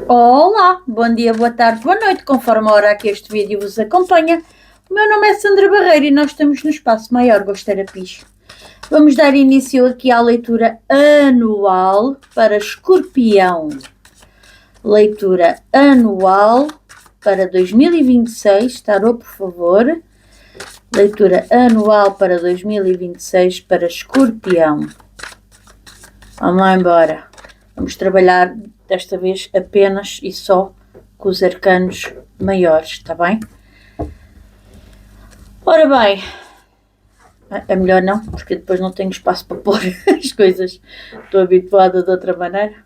Olá, bom dia, boa tarde, boa noite, conforme a hora que este vídeo vos acompanha. O meu nome é Sandra Barreira e nós estamos no Espaço Maior Gostarapis. Vamos dar início aqui à leitura anual para Escorpião. Leitura anual para 2026, tarô, por favor. Leitura anual para 2026 para Escorpião. Vamos lá embora. Vamos trabalhar desta vez apenas e só com os arcanos maiores, está bem? Ora bem, é melhor não, porque depois não tenho espaço para pôr as coisas. Estou habituada de outra maneira.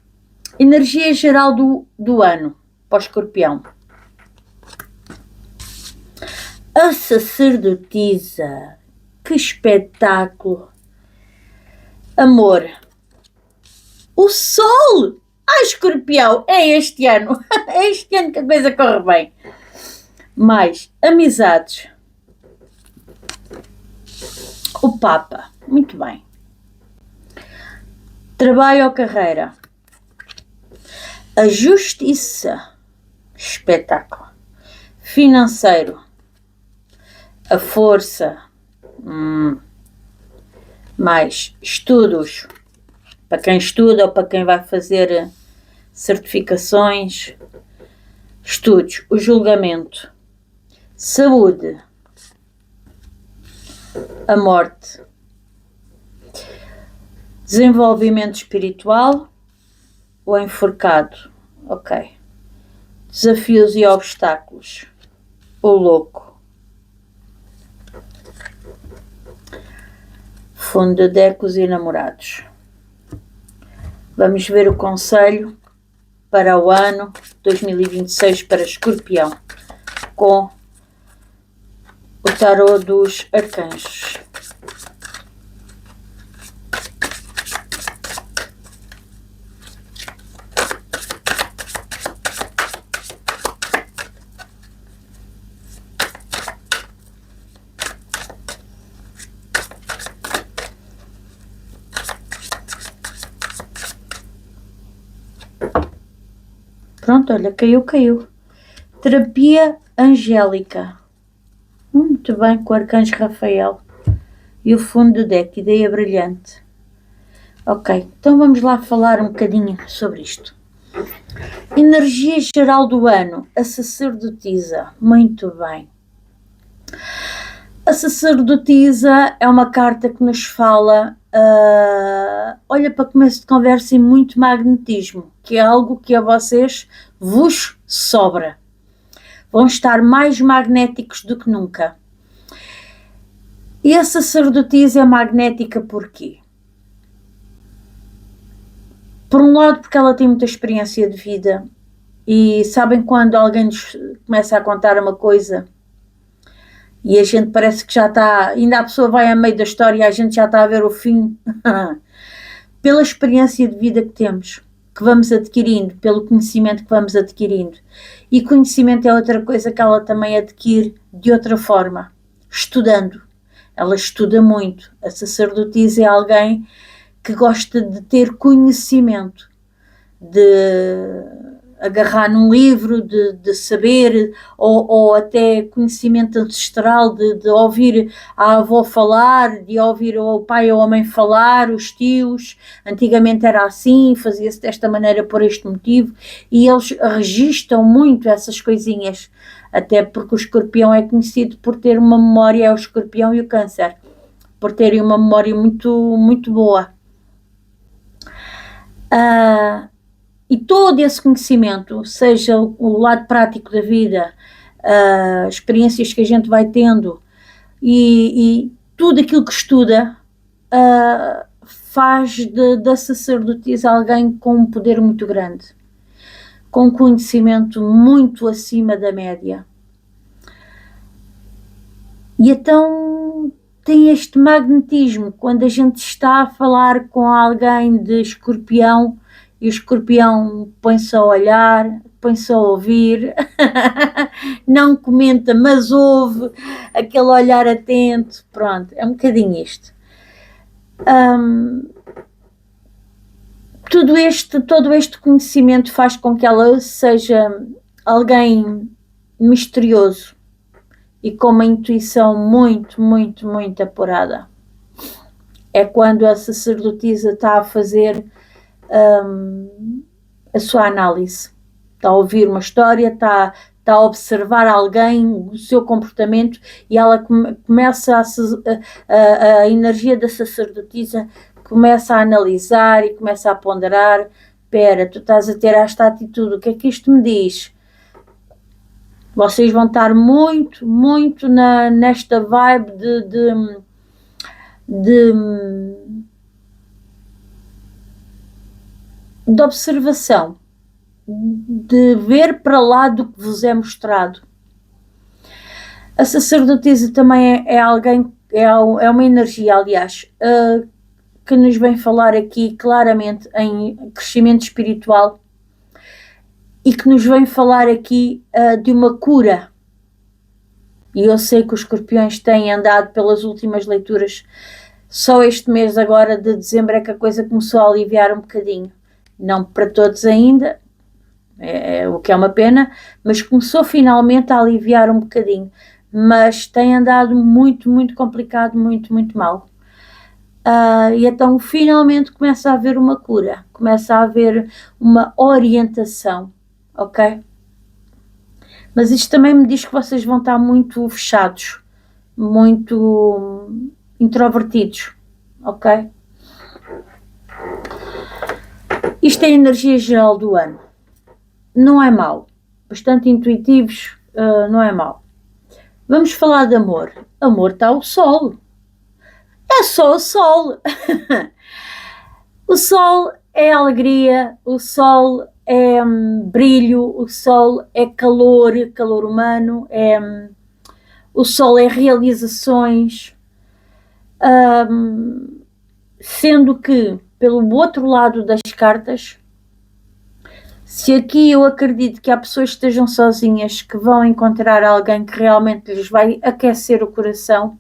Energia geral do ano para o Escorpião. A sacerdotisa. Que espetáculo. Amor. O Sol! Ai, Escorpião, é este ano. É este ano que a coisa corre bem. Mais amizades. O Papa. Muito bem. Trabalho ou carreira. A justiça. Espetáculo. Financeiro. A força. Mais estudos. Para quem estuda ou para quem vai fazer certificações. Estudos. O julgamento. Saúde. A morte. Desenvolvimento espiritual. O enforcado. Ok. Desafios e obstáculos. O louco. Fundo de decos e namorados. Vamos ver o conselho para o ano 2026 para Escorpião com o tarô dos arcanjos. Pronto, olha, caiu. Terapia angélica. Muito bem, com o arcanjo Rafael. E o fundo do deck, ideia brilhante. Ok, então vamos lá falar um bocadinho sobre isto. Energia geral do ano. A sacerdotisa. Muito bem. A sacerdotisa é uma carta que nos fala, olha, para começo de conversa, e muito magnetismo, que é algo que a vocês vos sobra. Vão estar mais magnéticos do que nunca. E a sacerdotisa é magnética porquê? Por um lado, porque ela tem muita experiência de vida e sabem quando alguém nos começa a contar uma coisa e a gente parece que já está, ainda a pessoa vai a meio da história e a gente já está a ver o fim. Pela experiência de vida que temos, que vamos adquirindo, pelo conhecimento que vamos adquirindo. E conhecimento é outra coisa que ela também adquire de outra forma, estudando. Ela estuda muito. A sacerdotisa é alguém que gosta de ter conhecimento, de agarrar num livro, de saber, ou até conhecimento ancestral, de ouvir a avó falar, de ouvir o pai ou a mãe falar, os tios. Antigamente era assim, fazia-se desta maneira por este motivo, e eles registam muito essas coisinhas, até porque o Escorpião é conhecido por ter uma memória, é o Escorpião e o Câncer, por terem uma memória muito, muito boa. E todo esse conhecimento, seja o lado prático da vida, experiências que a gente vai tendo e tudo aquilo que estuda, faz da sacerdotisa alguém com um poder muito grande, com um conhecimento muito acima da média. E então tem este magnetismo, quando a gente está a falar com alguém de Escorpião, e o Escorpião põe-se a olhar, põe-se a ouvir, não comenta, mas ouve, aquele olhar atento, pronto, é um bocadinho isto. todo este conhecimento faz com que ela seja alguém misterioso e com uma intuição muito, muito, muito apurada. É quando a sacerdotisa está a fazer a sua análise. Está a ouvir uma história, está a observar alguém, o seu comportamento, e ela começa a energia da sacerdotisa começa a analisar e começa a ponderar. Espera, tu estás a ter esta atitude, o que é que isto me diz? Vocês vão estar muito, muito nesta vibe de observação, de ver para lá do que vos é mostrado. A sacerdotisa também é alguém, é uma energia, aliás, que nos vem falar aqui claramente em crescimento espiritual e que nos vem falar aqui de uma cura. E eu sei que os escorpiões têm andado pelas últimas leituras, só este mês agora de dezembro é que a coisa começou a aliviar um bocadinho. Não para todos ainda, o que é uma pena, mas começou finalmente a aliviar um bocadinho. Mas tem andado muito, muito complicado, muito, muito mal. E então finalmente começa a haver uma cura, começa a haver uma orientação, ok? Mas isto também me diz que vocês vão estar muito fechados, muito introvertidos, ok? Isto é a energia geral do ano. Não é mau. Bastante intuitivos, não é mau. Vamos falar de amor. Amor está o sol. É só o sol. O sol é alegria, o sol é brilho, o sol é calor, calor humano, o sol é realizações. Sendo que, pelo outro lado das cartas, se aqui eu acredito que há pessoas que estejam sozinhas, que vão encontrar alguém que realmente lhes vai aquecer o coração,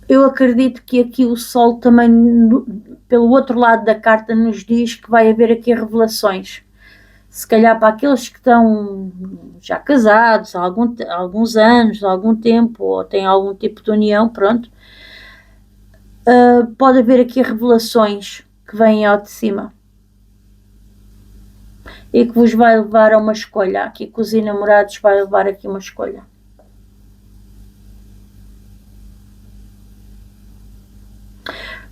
eu acredito que aqui o sol também, pelo outro lado da carta, nos diz que vai haver aqui revelações. Se calhar para aqueles que estão já casados há alguns anos, há algum tempo, ou têm algum tipo de união, pronto, pode haver aqui revelações que vêm ao de cima e que vos vai levar a uma escolha. Aqui com os enamorados vai levar aqui uma escolha.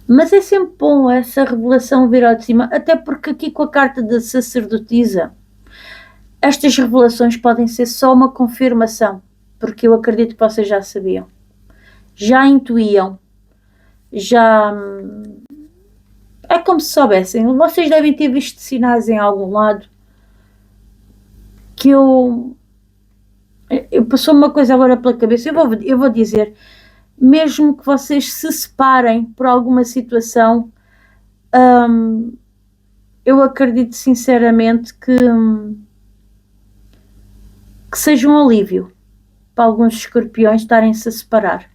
Mas é sempre bom essa revelação vir ao de cima, até porque aqui com a carta da sacerdotisa, estas revelações podem ser só uma confirmação, porque eu acredito que vocês já sabiam, já intuíam, já... É como se soubessem. Vocês devem ter visto sinais em algum lado que eu passou-me uma coisa agora pela cabeça. Eu vou dizer, mesmo que vocês se separem por alguma situação, eu acredito sinceramente que seja um alívio para alguns escorpiões estarem-se a separar.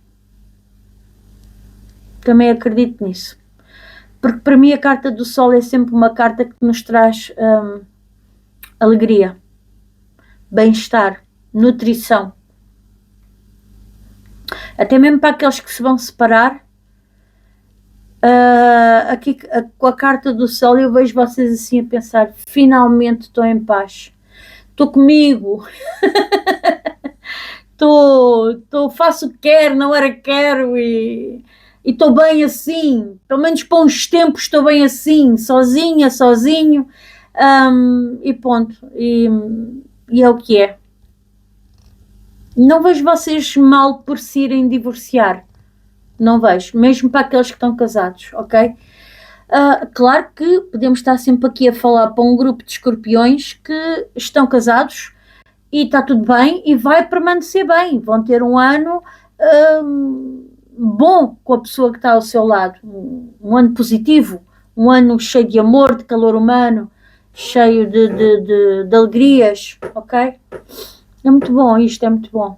Também acredito nisso. Porque para mim a carta do sol é sempre uma carta que nos traz alegria, bem-estar, nutrição. Até mesmo para aqueles que se vão separar, aqui com a carta do sol eu vejo vocês assim a pensar, finalmente estou em paz, estou comigo, faço o que quero, na hora que quero e estou bem assim, pelo menos para uns tempos estou bem assim, sozinha, sozinho, e ponto, e é o que é. Não vejo vocês mal por se irem divorciar, não vejo, mesmo para aqueles que estão casados, ok? Claro que podemos estar sempre aqui a falar para um grupo de escorpiões que estão casados e está tudo bem e vai permanecer bem, vão ter um ano bom com a pessoa que está ao seu lado, um ano positivo, um ano cheio de amor, de calor humano, cheio de alegrias, ok? É muito bom isto, é muito bom.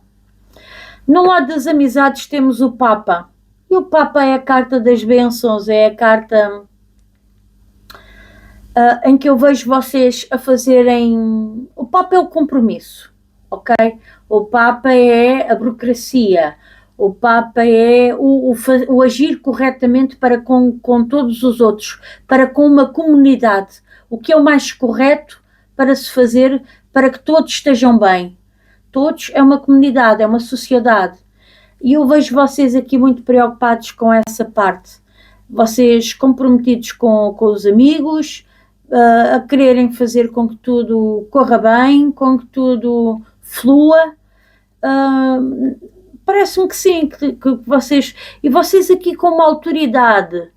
No lado das amizades temos o Papa. E o Papa é a carta das bênçãos, é a carta em que eu vejo vocês a fazerem. O Papa é o compromisso, ok? O Papa é a burocracia, o Papa é o agir corretamente para com todos os outros, para com uma comunidade. O que é o mais correto para se fazer para que todos estejam bem. Todos é uma comunidade, é uma sociedade. E eu vejo vocês aqui muito preocupados com essa parte. Vocês comprometidos com os amigos, a quererem fazer com que tudo corra bem, com que tudo flua. Parece-me que sim, que vocês. E vocês aqui com uma autoridade.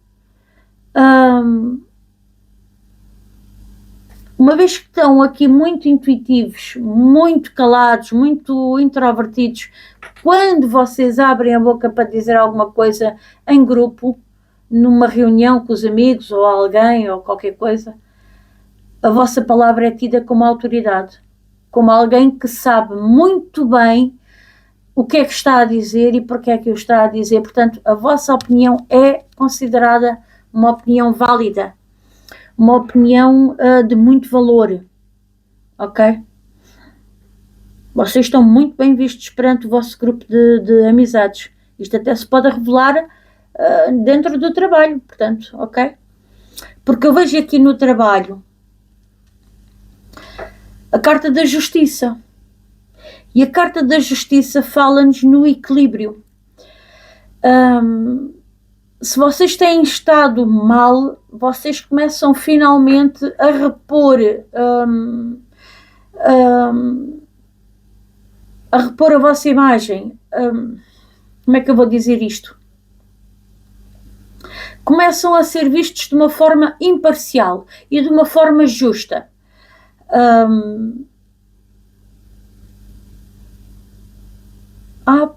Uma vez que estão aqui muito intuitivos, muito calados, muito introvertidos, quando vocês abrem a boca para dizer alguma coisa em grupo, numa reunião com os amigos ou alguém ou qualquer coisa, a vossa palavra é tida como autoridade, como alguém que sabe muito bem o que é que está a dizer e porque é que o está a dizer. Portanto, a vossa opinião é considerada uma opinião válida, uma opinião de muito valor, ok? Vocês estão muito bem vistos perante o vosso grupo de amizades. Isto até se pode revelar dentro do trabalho, portanto, ok? Porque eu vejo aqui no trabalho a carta da justiça. E a carta da justiça fala-nos no equilíbrio. Se vocês têm estado mal, vocês começam finalmente a repor a vossa imagem. Como é que eu vou dizer isto? Começam a ser vistos de uma forma imparcial e de uma forma justa.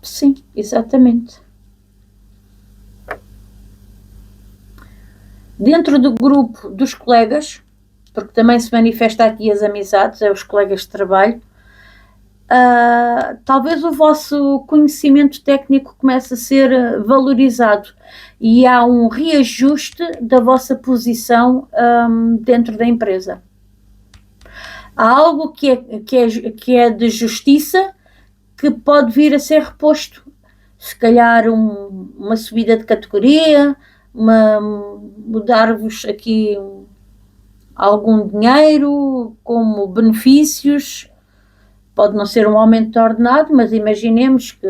Sim, exatamente. Dentro do grupo dos colegas, porque também se manifesta aqui as amizades, é os colegas de trabalho, talvez o vosso conhecimento técnico comece a ser valorizado e há um reajuste da vossa posição dentro da empresa. Há algo que é de justiça que pode vir a ser reposto. Se calhar uma subida de categoria, mudar-vos aqui algum dinheiro como benefícios. Pode não ser um aumento de ordenado, mas imaginemos que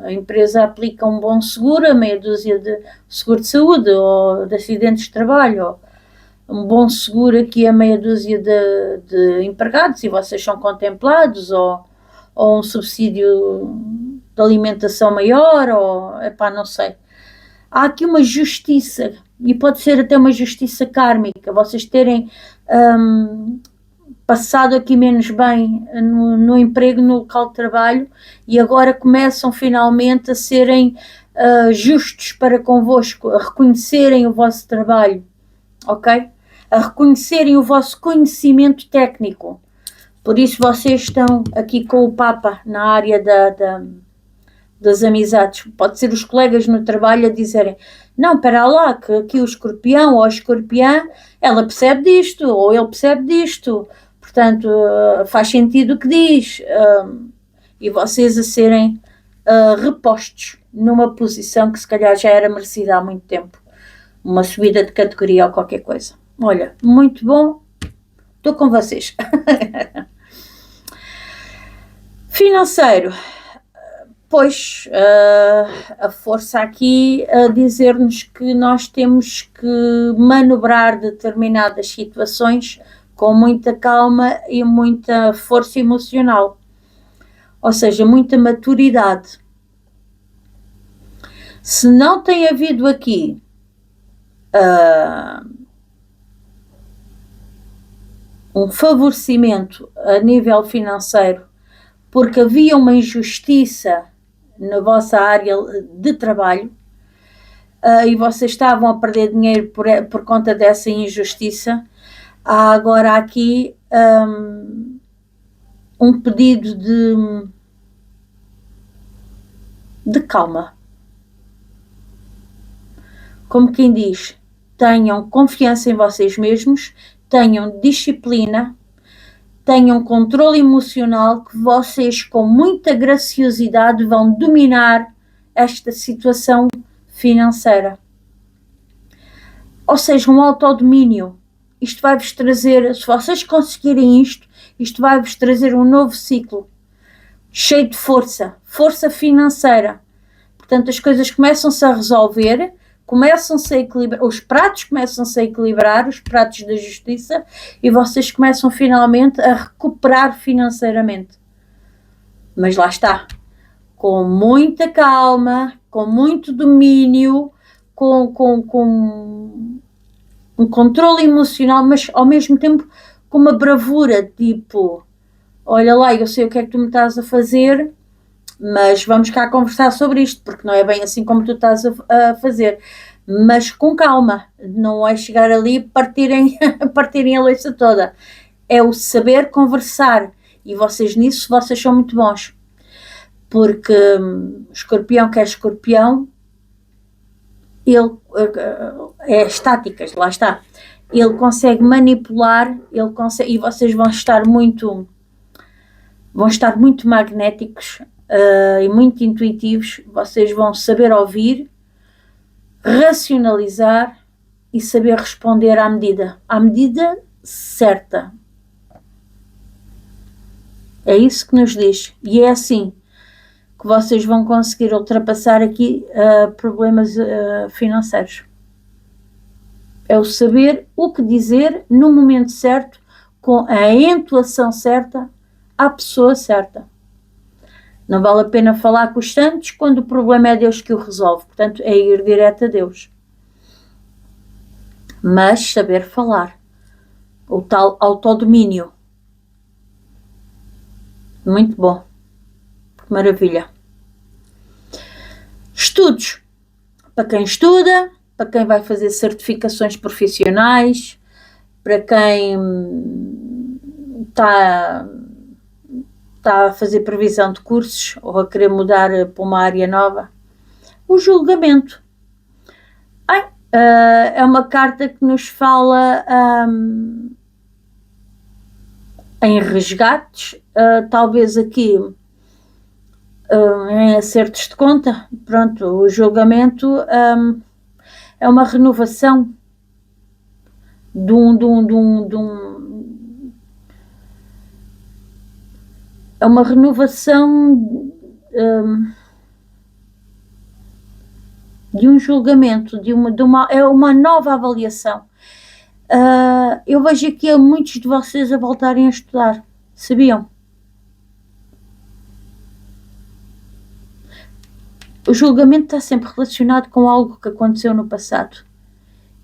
a empresa aplica um bom seguro, a meia dúzia de seguro de saúde ou de acidentes de trabalho, ou um bom seguro aqui a meia dúzia de empregados e vocês são contemplados, ou um subsídio de alimentação maior, ou não sei. Há aqui uma justiça, e pode ser até uma justiça kármica, vocês terem passado aqui menos bem no emprego, no local de trabalho, e agora começam finalmente a serem justos para convosco, a reconhecerem o vosso trabalho, ok? A reconhecerem o vosso conhecimento técnico. Por isso vocês estão aqui com o Papa na área das amizades. Pode ser os colegas no trabalho a dizerem: não, espera lá, que aqui o escorpião ou a escorpiã, ela percebe disto, ou ele percebe disto, portanto faz sentido o que diz, e vocês a serem repostos numa posição que se calhar já era merecida há muito tempo, uma subida de categoria ou qualquer coisa. Olha, muito bom, estou com vocês. Financeiro. Pois, a força aqui a dizer-nos que nós temos que manobrar determinadas situações com muita calma e muita força emocional, ou seja, muita maturidade. Se não tem havido aqui um favorecimento a nível financeiro, porque havia uma injustiça na vossa área de trabalho e vocês estavam a perder dinheiro por conta dessa injustiça, há agora aqui um pedido de calma. como quem diz, tenham confiança em vocês mesmos, tenham disciplina, tenham controle emocional, que vocês com muita graciosidade vão dominar esta situação financeira. Ou seja, um autodomínio. Isto vai-vos trazer, se vocês conseguirem isto vai-vos trazer um novo ciclo, cheio de força financeira. Portanto, as coisas começam-se a resolver, começam-se a equilibrar, os pratos começam-se a equilibrar, os pratos da justiça, e vocês começam finalmente a recuperar financeiramente. Mas lá está, com muita calma, com muito domínio, com um controle emocional, mas ao mesmo tempo com uma bravura, tipo, olha lá, eu sei o que é que tu me estás a fazer, mas vamos cá conversar sobre isto, porque não é bem assim como tu estás a fazer. Mas com calma, não é chegar ali e partirem a louça toda. É o saber conversar, e vocês nisso, vocês são muito bons. Porque escorpião que é escorpião, ele é estáticas, lá está. Ele consegue manipular, e vocês vão estar muito magnéticos e muito intuitivos. Vocês vão saber ouvir, racionalizar e saber responder à medida certa. É isso que nos diz. E é assim que vocês vão conseguir ultrapassar aqui problemas financeiros. É o saber o que dizer no momento certo, com a entoação certa, à pessoa certa. Não vale a pena falar com os santos quando o problema é Deus que o resolve. Portanto, é ir direto a Deus. Mas saber falar. O tal autodomínio. Muito bom. Maravilha. Estudos. Para quem estuda, para quem vai fazer certificações profissionais, para quem está a fazer previsão de cursos ou a querer mudar para uma área nova. O julgamento. É uma carta que nos fala em resgates, talvez aqui em acertos de conta. Pronto, o julgamento é uma renovação é uma renovação de um julgamento, é uma nova avaliação. Eu vejo aqui a muitos de vocês a voltarem a estudar, sabiam? O julgamento está sempre relacionado com algo que aconteceu no passado.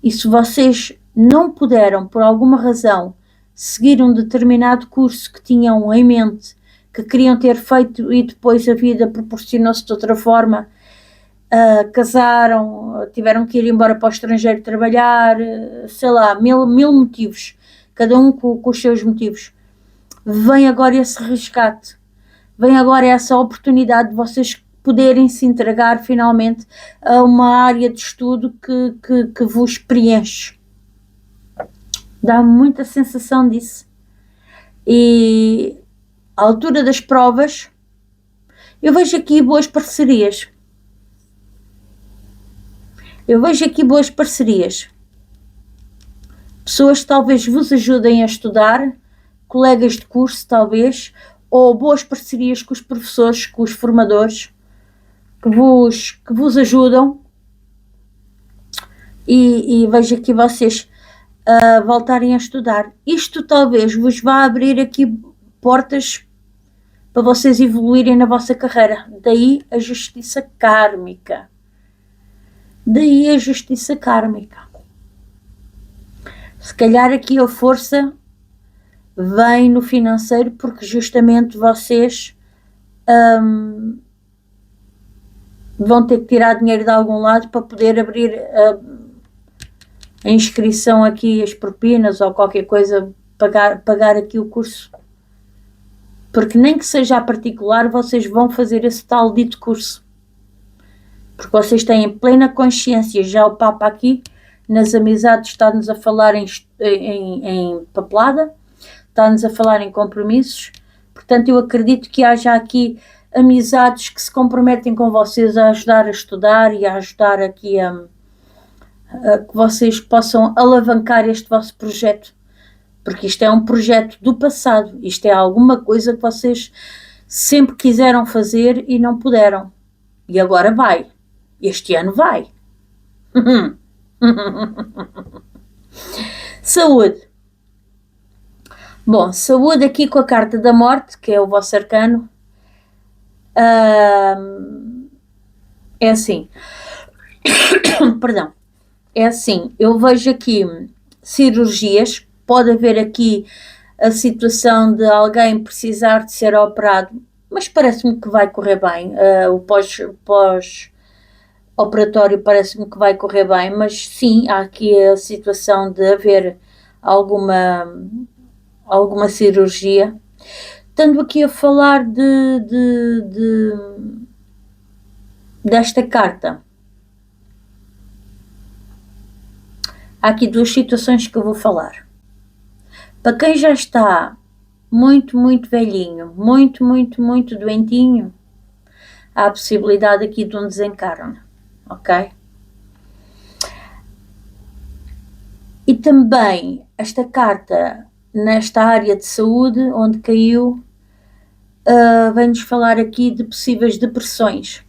E se vocês não puderam, por alguma razão, seguir um determinado curso que tinham em mente, que queriam ter feito, e depois a vida proporcionou-se de outra forma, casaram, tiveram que ir embora para o estrangeiro trabalhar, sei lá, mil motivos, cada um com os seus motivos. Vem agora esse resgate, vem agora essa oportunidade de vocês poderem se entregar finalmente a uma área de estudo que vos preenche. Dá muita sensação disso. E à altura das provas, eu vejo aqui boas parcerias. Pessoas que talvez vos ajudem a estudar, colegas de curso talvez, ou boas parcerias com os professores, com os formadores, que vos ajudam, e vejo aqui vocês voltarem a estudar. Isto talvez vos vá abrir aqui portas para vocês evoluírem na vossa carreira. Daí a justiça kármica. Se calhar aqui a força vem no financeiro, porque justamente vocês vão ter que tirar dinheiro de algum lado para poder abrir a inscrição aqui, as propinas ou qualquer coisa, pagar aqui o curso. Porque nem que seja a particular, vocês vão fazer esse tal dito curso. porque vocês têm plena consciência, já o Papa aqui, nas amizades, está-nos a falar em papelada, está-nos a falar em compromissos, portanto eu acredito que haja aqui amizades que se comprometem com vocês a ajudar a estudar e a ajudar aqui a que vocês possam alavancar este vosso projeto, porque isto é um projeto do passado, isto é alguma coisa que vocês sempre quiseram fazer e não puderam, e agora vai, este ano vai. Saúde. Bom, saúde aqui com a carta da morte, que é o vosso arcano. É assim, perdão, é assim, eu vejo aqui cirurgias, pode haver aqui a situação de alguém precisar de ser operado, mas parece-me que vai correr bem, o pós-operatório parece-me que vai correr bem, mas sim, há aqui a situação de haver alguma cirurgia. Estando aqui a falar desta carta, há aqui duas situações que eu vou falar. Para quem já está muito, muito velhinho, muito, muito, muito doentinho, há a possibilidade aqui de um desencarne, ok? E também esta carta, nesta área de saúde, onde caiu, vem-nos falar aqui de possíveis depressões.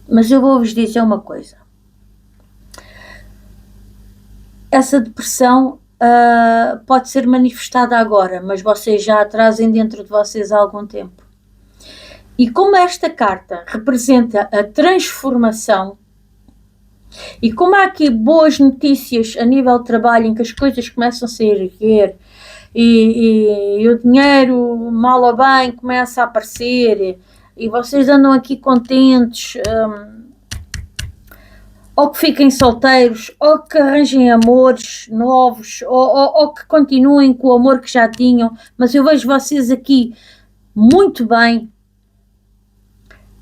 Mas eu vou-vos dizer uma coisa. Essa depressão pode ser manifestada agora, mas vocês já a trazem dentro de vocês há algum tempo. E como esta carta representa a transformação, e como há aqui boas notícias a nível de trabalho em que as coisas começam a se erguer e o dinheiro, mal ou bem, começa a aparecer e vocês andam aqui contentes, ou que fiquem solteiros, ou que arranjem amores novos, ou que continuem com o amor que já tinham, mas eu vejo vocês aqui muito bem.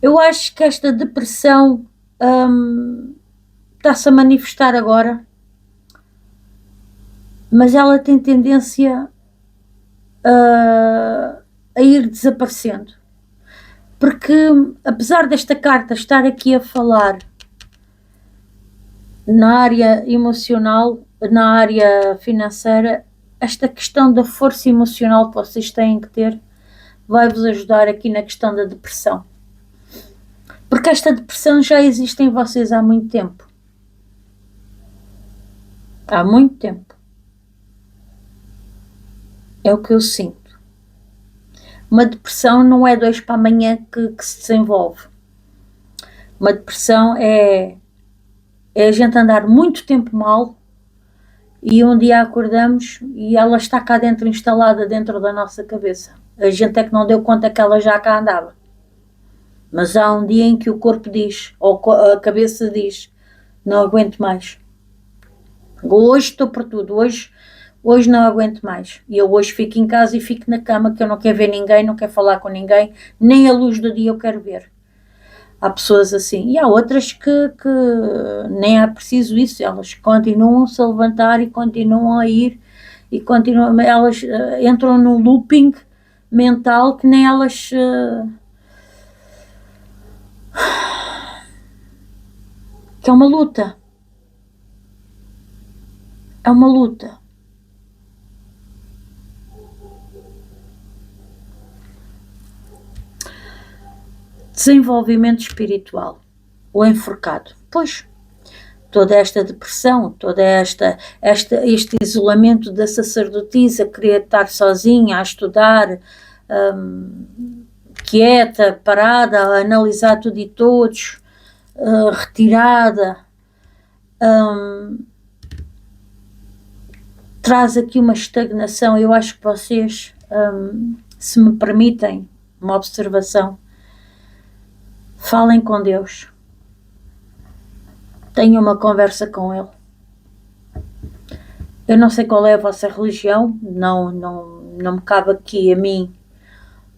Eu acho que esta depressão está-se a manifestar agora, mas ela tem tendência a ir desaparecendo, porque apesar desta carta estar aqui a falar na área emocional, na área financeira, esta questão da força emocional que vocês têm que ter vai-vos ajudar aqui na questão da depressão, porque esta depressão já existe em vocês há muito tempo. Há muito tempo. É o que eu sinto. Uma depressão não é de hoje para amanhã que se desenvolve. Uma depressão é a gente andar muito tempo mal e um dia acordamos e ela está cá dentro, instalada dentro da nossa cabeça. A gente é que não deu conta que ela já cá andava. Mas há um dia em que o corpo diz, ou a cabeça diz, não aguento mais. Hoje estou por tudo, hoje não aguento mais. E eu hoje fico em casa e fico na cama, que eu não quero ver ninguém, não quero falar com ninguém, nem a luz do dia eu quero ver. Há pessoas assim. E há outras que nem é preciso isso, elas continuam a se levantar e continuam a ir, e continuam, elas entram num looping mental que nem elas... que é uma luta. É uma luta. Desenvolvimento espiritual. O enforcado. Pois, toda esta depressão, todo este isolamento da sacerdotisa, querer estar sozinha a estudar, quieta, parada, a analisar tudo e todos, retirada, traz aqui uma estagnação. Eu acho que vocês, se me permitem uma observação, falem com Deus, tenham uma conversa com Ele. Eu não sei qual é a vossa religião, não me cabe aqui a mim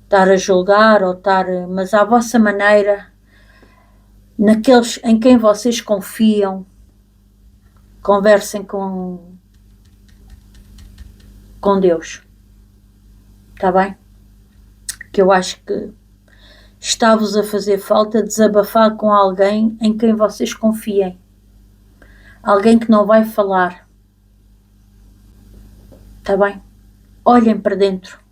estar a julgar ou estar, mas à vossa maneira, naqueles em quem vocês confiam, conversem com Deus, está bem? Que eu acho que está-vos a fazer falta desabafar com alguém em quem vocês confiem, alguém que não vai falar, está bem? Olhem para dentro.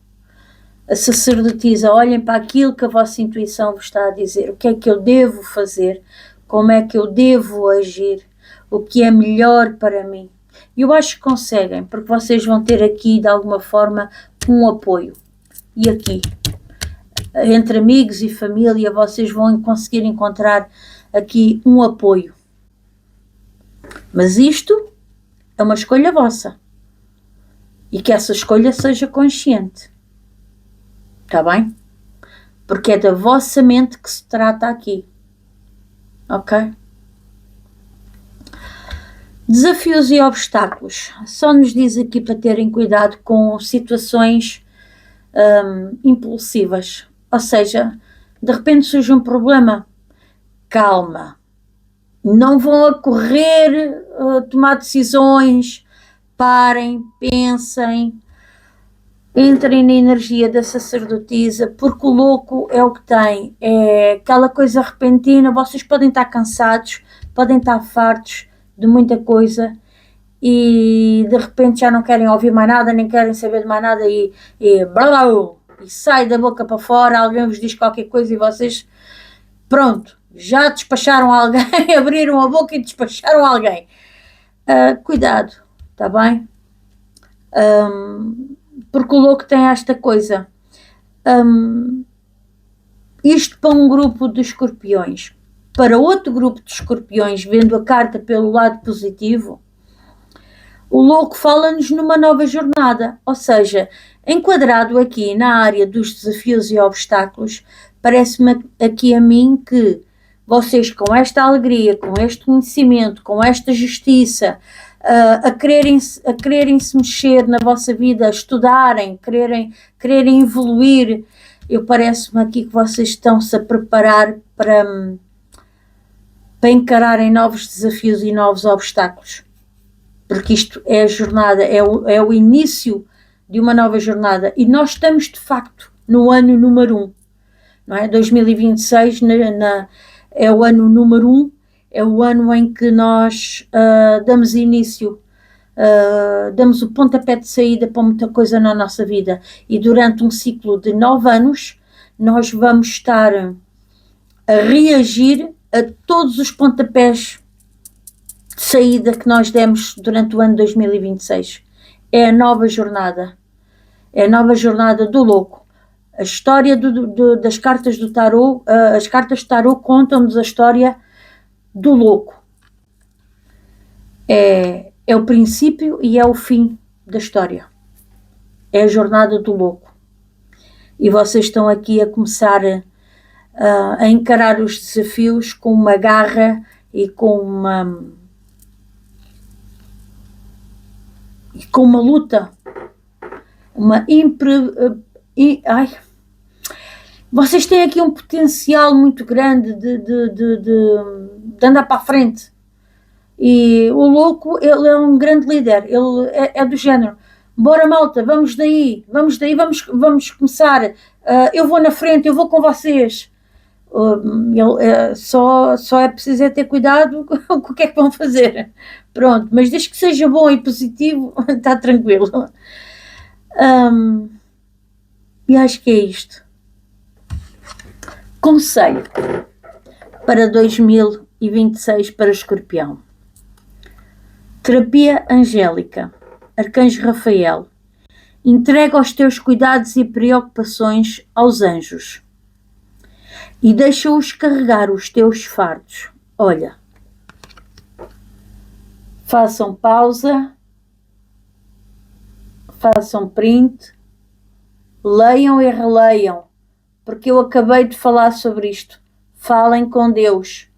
A sacerdotisa, olhem para aquilo que a vossa intuição vos está a dizer, o que é que eu devo fazer, como é que eu devo agir, o que é melhor para mim. E eu acho que conseguem, porque vocês vão ter aqui, de alguma forma, um apoio. E aqui, entre amigos e família, vocês vão conseguir encontrar aqui um apoio. Mas isto é uma escolha vossa. E que essa escolha seja consciente. Está bem? Porque é da vossa mente que se trata aqui. Ok? Desafios e obstáculos. Só nos diz aqui para terem cuidado com situações impulsivas. Ou seja, de repente surge um problema. Calma. Não vão a correr, tomar decisões. Parem, pensem. Entrem na energia da sacerdotisa, porque o louco é o que tem, é aquela coisa repentina. Vocês podem estar cansados, podem estar fartos de muita coisa e de repente já não querem ouvir mais nada, nem querem saber de mais nada e sai da boca para fora, alguém vos diz qualquer coisa e vocês, pronto, já despacharam alguém, abriram a boca e despacharam alguém. Cuidado, está bem? Porque o louco tem esta coisa. Isto para um grupo de escorpiões. Para outro grupo de escorpiões, vendo a carta pelo lado positivo, o louco fala-nos numa nova jornada. Ou seja, enquadrado aqui na área dos desafios e obstáculos, parece-me aqui a mim que vocês, com esta alegria, com este conhecimento, com esta justiça, a quererem se mexer na vossa vida, a estudarem, quererem evoluir, parece-me aqui que vocês estão-se a preparar para encararem novos desafios e novos obstáculos, porque isto é a jornada, é o início de uma nova jornada, e nós estamos de facto no ano número 1, não é? 2026 é o ano número 1, é o ano em que nós damos início, damos o pontapé de saída para muita coisa na nossa vida, e durante um ciclo de 9 anos nós vamos estar a reagir a todos os pontapés de saída que nós demos durante o ano 2026. É a nova jornada, é a nova jornada do louco. A história das cartas do tarô, as cartas do tarô contam-nos a história do louco. É o princípio e é o fim da história. É a jornada do louco. E vocês estão aqui a começar a encarar os desafios com uma garra e com uma luta, vocês têm aqui um potencial muito grande de andar para a frente. E o louco, ele é um grande líder, ele é do género, bora malta, vamos daí, vamos começar, eu vou na frente, eu vou com vocês. Só é preciso ter cuidado com o que é que vão fazer. Pronto, mas desde que seja bom e positivo, está tranquilo. E acho que é isto. Conselho para 2026 para Escorpião. Terapia angélica. Arcanjo Rafael. Entrega os teus cuidados e preocupações aos anjos e deixa-os carregar os teus fardos. Olha, façam pausa, façam print, leiam e releiam, porque eu acabei de falar sobre isto. Falem com Deus,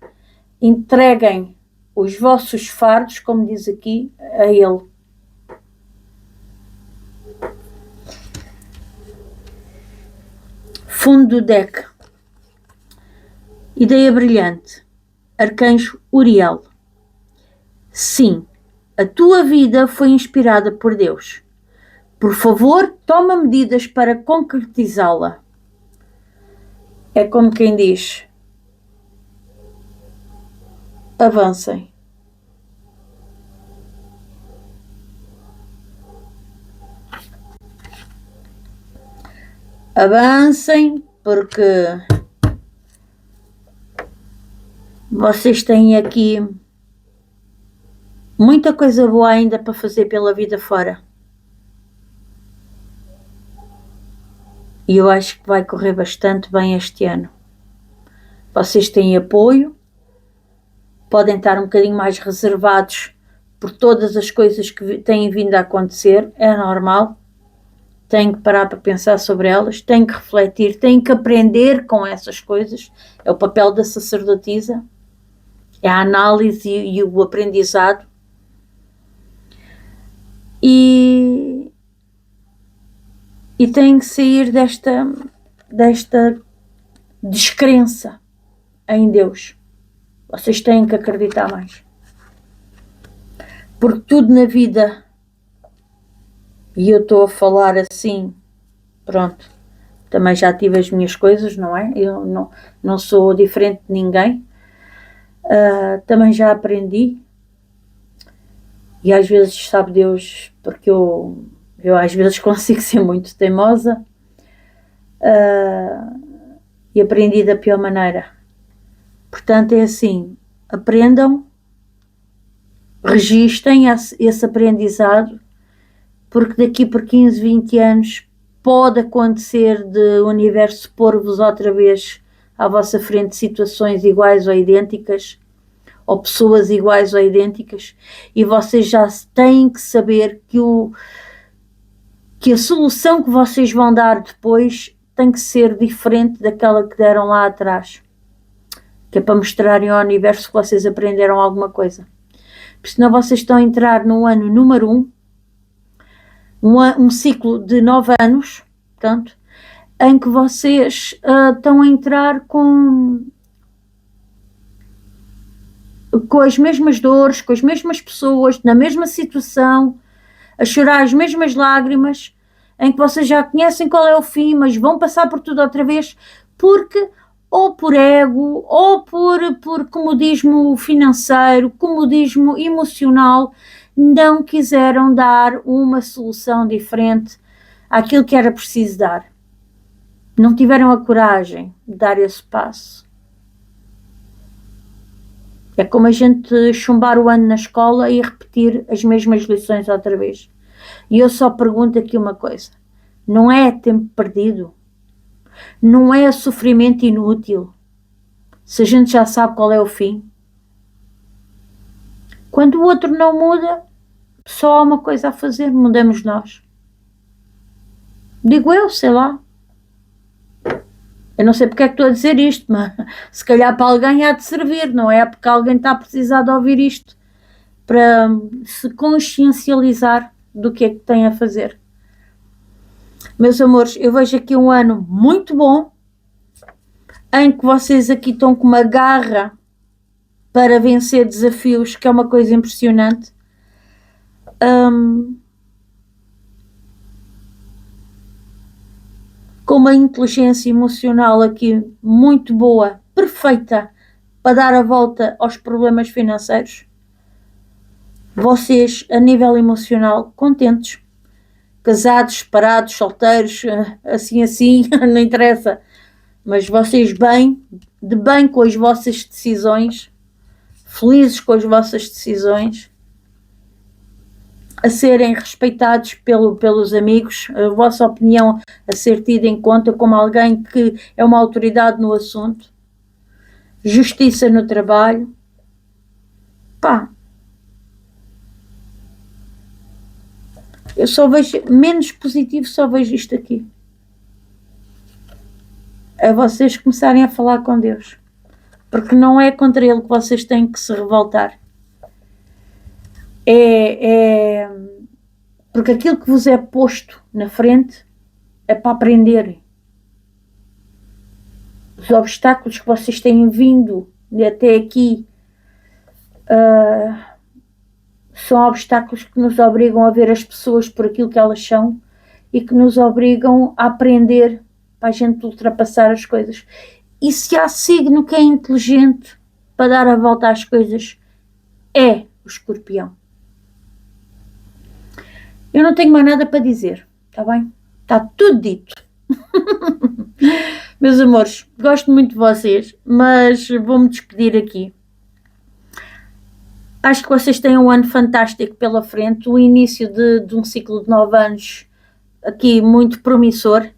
entreguem os vossos fardos, como diz aqui, a Ele. Fundo do deck. Ideia brilhante. Arcanjo Uriel. Sim, a tua vida foi inspirada por Deus. Por favor, toma medidas para concretizá-la. É como quem diz: avancem. Avancem, porque vocês têm aqui muita coisa boa ainda para fazer pela vida fora. E eu acho que vai correr bastante bem este ano. Vocês têm apoio, podem estar um bocadinho mais reservados por todas as coisas que têm vindo a acontecer, é normal. Têm que parar para pensar sobre elas, têm que refletir, têm que aprender com essas coisas. É o papel da sacerdotisa, é a análise e o aprendizado. E têm que sair desta descrença em Deus. Vocês têm que acreditar mais. Porque tudo na vida, e eu estou a falar assim, pronto, também já tive as minhas coisas, não é? Eu não sou diferente de ninguém. Também já aprendi. E às vezes, sabe Deus, porque eu às vezes consigo ser muito teimosa. E aprendi da pior maneira. Portanto, é assim, aprendam, registem esse aprendizado, porque daqui por 15, 20 anos pode acontecer de o universo pôr-vos outra vez à vossa frente situações iguais ou idênticas, ou pessoas iguais ou idênticas, e vocês já têm que saber que a solução que vocês vão dar depois tem que ser diferente daquela que deram lá atrás, que é para mostrarem ao universo que vocês aprenderam alguma coisa. Porque senão vocês estão a entrar no ano número 1, ciclo de 9 anos, portanto, em que vocês estão a entrar com as mesmas dores, com as mesmas pessoas, na mesma situação, a chorar as mesmas lágrimas, em que vocês já conhecem qual é o fim, mas vão passar por tudo outra vez, porque ou por ego, ou por comodismo financeiro, comodismo emocional, não quiseram dar uma solução diferente àquilo que era preciso dar. Não tiveram a coragem de dar esse passo. É como a gente chumbar o ano na escola e repetir as mesmas lições outra vez. E eu só pergunto aqui uma coisa: não é tempo perdido? Não é sofrimento inútil? Se a gente já sabe qual é o fim? Quando o outro não muda, só há uma coisa a fazer: mudamos nós. Digo eu, sei lá. Eu não sei porque é que estou a dizer isto, mas se calhar para alguém há de servir, não é? Porque alguém está a precisar de ouvir isto para se consciencializar do que é que tem a fazer. Meus amores, eu vejo aqui um ano muito bom, em que vocês aqui estão com uma garra para vencer desafios, que é uma coisa impressionante. Com uma inteligência emocional aqui muito boa, perfeita, para dar a volta aos problemas financeiros. Vocês, a nível emocional, contentes, casados, separados, solteiros, assim, não interessa, mas vocês de bem com as vossas decisões, felizes com as vossas decisões, a serem respeitados pelos amigos, a vossa opinião a ser tida em conta como alguém que é uma autoridade no assunto, justiça no trabalho. Pá, eu só vejo, menos positivo, só vejo isto aqui. É vocês começarem a falar com Deus, porque não é contra Ele que vocês têm que se revoltar. Porque aquilo que vos é posto na frente é para aprenderem. os obstáculos que vocês têm vindo até aqui são obstáculos que nos obrigam a ver as pessoas por aquilo que elas são e que nos obrigam a aprender para a gente ultrapassar as coisas. E se há signo que é inteligente para dar a volta às coisas, é o Escorpião. Eu não tenho mais nada para dizer, está bem? Está tudo dito. Meus amores, gosto muito de vocês, mas vou-me despedir aqui. Acho que vocês têm um ano fantástico pela frente, o início de um ciclo de 9 anos aqui muito promissor.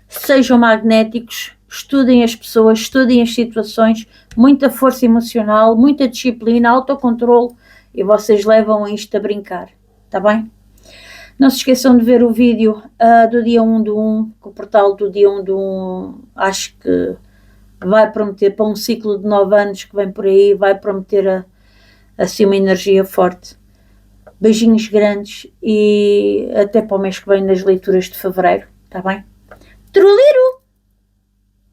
Sejam magnéticos, estudem as pessoas, estudem as situações, muita força emocional, muita disciplina, autocontrole e vocês levam isto a brincar, está bem? Não se esqueçam de ver o vídeo do dia 1/1, que o portal do dia 1/1 acho que vai prometer para um ciclo de 9 anos que vem por aí, vai prometer assim uma energia forte. Beijinhos grandes e até para o mês que vem nas leituras de fevereiro, está bem?